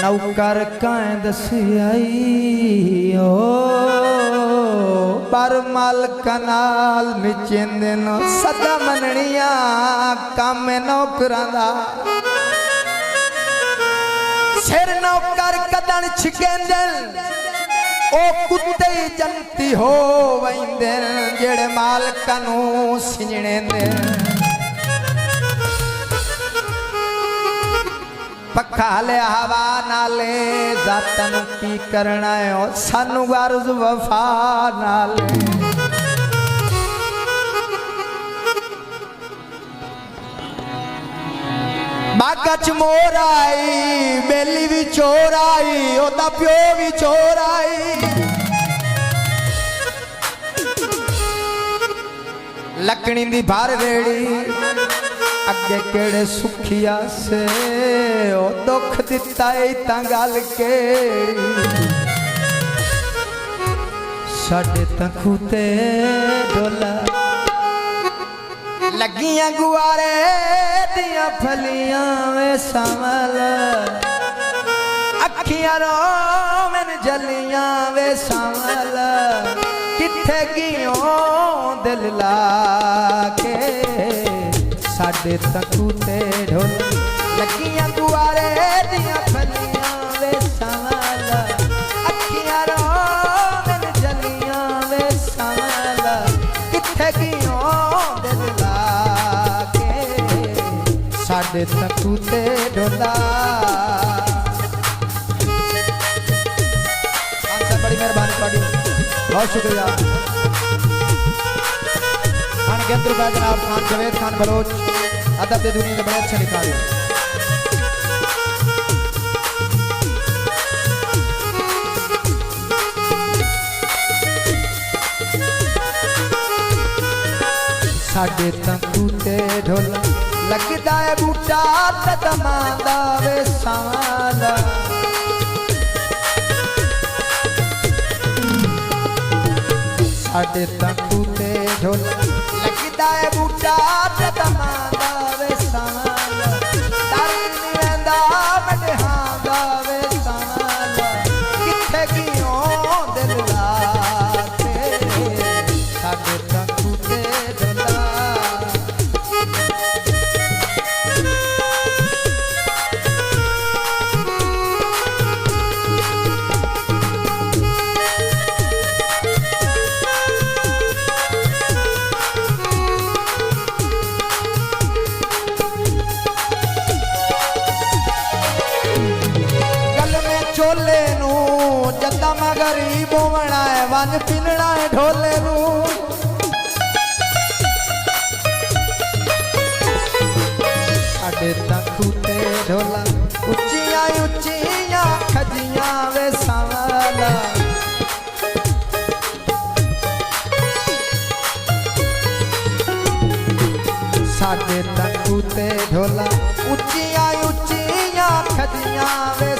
नौकर काएं दसियाई ओ पर मल कनाल मिचेंदे नो सदा मननिया काम नौकरां दा सिर नौकर कदन छिकेंदे ओ कुत्ते जनती हो वैंदे जेड़े मालकां नू सिंजणेंदे पखा ले हवा नाले जातन की करना है सानू गर्ज वफा नाले बागा च मोर आई बेली भी चोर आई ओदा प्यो भी चोर आई लकड़ी दी भर रेड़ी अगे केड़े सुखिया से ओ दुख दिता ता गल केड़ी साडे तखू ते डोला लगियां गुआरे दियां फलियां वे संवल अखियां रोवन जलियां वे संवल किथे गियों दिल लाके साडे तकू ते ढोल लगियां गुआरे दियां फलियां वे संवल अखियां रोवन जलियां वे संवल किथे गियों दिल लाके साडे तकू ते ढोला बड़ी मेहरबानी थोड़ी बहुत शुक्रिया खान केंद्र का जनाब खान जवेद खान बलोच अदब दे दुनिया में बड़े अच्छे लिखा रहे साडे तकू ते ढोला लगदा है बूटा तदमांदा वे सांवला साडे तकू ते ढोला लगदा है बूटा तदमांदा वे सांवला तारी नी वेंदा मढहांदा वे सांवला किथे गियों दिल लाके साडे तकू ते ढोला चोले नू जदा मैं गरीब होना है वन पिनना है ढोले नू साडे तकू ते ढोला उच्चियां उच्चियां खजियां वे सांवला साडे तकू ते ढोला उच्चियां उच्चियां खजियां वे